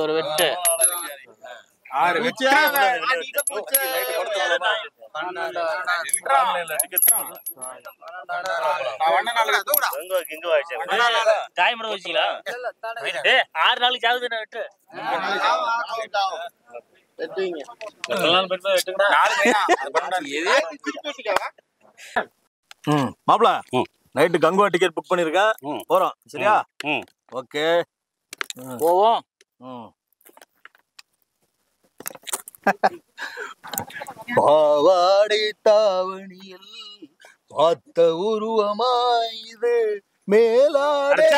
ஒரு வெட்டு காயமட வச்சுங்களா 6 நாளைக்கு ஆகுது வெட்டு மாப்ள நைட்டு கங்குவா டிக்கெட் புக் பண்ணிருக்கேன் போறோம் சரியா ஓகே போவோம் பாவாடை தாவணியில் பார்த்த உருவமாய் இது மேலாடை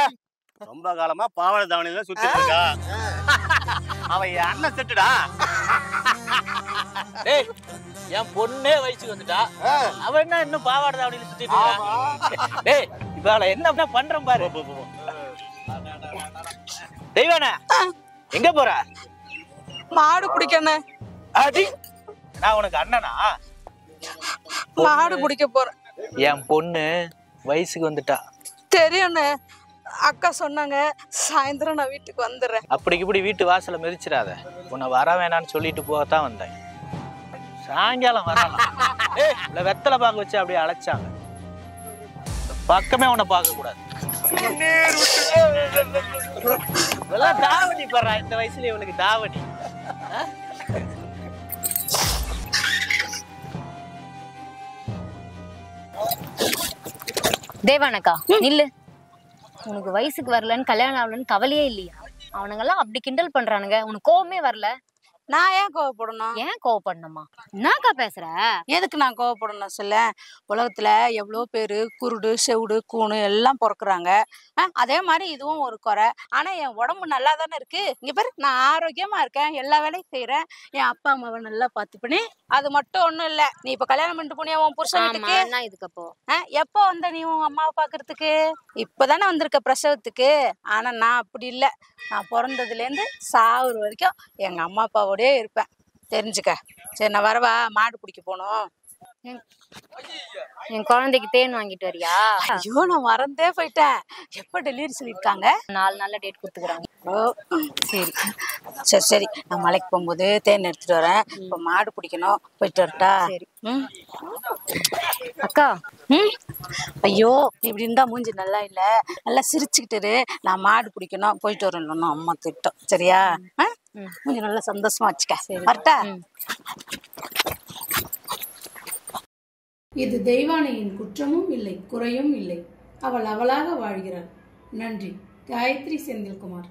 ரொம்ப காலமா பாவாடை தாவணியில சுத்திட்டு இருக்கா அவன் என் அண்ணன் செட்டுடா டேய் என் பொண்ணே வயசுக்கு வந்துட்டா அவன் என்ன இன்னும் பாவாடை தாவணியில சுத்திட்டு இருக்கா டேய் இப்ப அவளை என்ன பண்றேன் பாரு தெய்வானே எங்க போற மாடு பிடிக்கணும் அடி நான் உனக்கு அண்ணனா மாடு பிடிக்க போறேன் என் பொண்ணு வயசுக்கு வந்துட்டா தெரியும்ண்ணே அக்கா சொன்னாங்க சாயந்தரம் நான் வீட்டுக்கு வந்துடுறேன் அப்படிக்கு இப்படி வீட்டு வாசல மிதிச்சிடாத உன்னை வர வேணான்னு சொல்லிட்டு போகத்தான் வந்தேன் சாயங்காலம் வரலாம் வெத்தலை பாக்க வச்சு அப்படியே அழைச்சாங்க பக்கமே உன்னை பார்க்க கூடாது தாவணி படுறா இந்த வயசுல இவளுக்கு தாவணி தேவானக்கா நில்லு உனக்கு வயசுக்கு வரலன்னு கல்யாணம் ஆகலன்னு கவலையே இல்லையா அவனுங்கெல்லாம் அப்படி கிண்டல் பண்றானுங்க உனக்கு கோவமே வரல நான் ஏன் கோவப்படணும் ஏன் கோவப்படணுமா என்னக்கா பேசுற எதுக்கு நான் கோவப்படணும் சொல்ல உலகத்துல எவ்வளோ பேரு குருடு செவுடு கூணு எல்லாம் பிறக்குறாங்க அதே மாதிரி இதுவும் ஒரு குறை ஆனா என் உடம்பு நல்லா தானே இருக்கு இங்க பேரு நான் ஆரோக்கியமா இருக்கேன் எல்லா வேலையும் செய்யறேன் என் அப்பா அம்மாவை நல்லா பார்த்து பண்ணி அது மட்டும் ஒண்ணும் இல்ல நீ இப்ப கல்யாணம் பண்ணிட்டு போனியா உன் புருஷனுக்கு இதுக்கப்போ எப்போ வந்த நீ உன் அம்மாவை பாக்குறதுக்கு இப்பதானே வந்திருக்க பிரசவத்துக்கு ஆனா நான் அப்படி இல்லை நான் பிறந்ததுல இருந்து சாவுற வரைக்கும் எங்க அம்மா அப்பாவோடய இருப்பேன் தெரிஞ்சுக்க சரி நான் வரவா மாடு பிடிக்க போனோம் என் குழந்தைக்கு தேன் வாங்கிட்டு வரியா ஐயோ நான் மறந்தே போயிட்டேன் எப்ப டெலிவரி சொல்லிருக்காங்க 4 நாள்ல டேட் கொடுத்துக்கிறாங்க சரி சரி சரி நான் மலைக்கு போகும்போது தேன் எடுத்துட்டு வரேன் இப்ப மாடு பிடிக்கணும் போயிட்டு வரட்டா சரி அக்கா ஐயோ இப்படி இருந்தா மூஞ்சி நல்லா இல்ல நல்லா சிரிச்சுக்கிட்டு நான் மாடு பிடிக்கணும் போயிட்டு வரணும் அம்மா திட்டம் சரியா மூஞ்சி நல்லா சந்தோஷமா வச்சுக்க வரட்டா இது தெய்வானையின் குற்றமும் இல்லை குறையும் இல்லை அவள் அவளாக வாழ்கிறாள் நன்றி காயத்ரி செந்தில்குமார்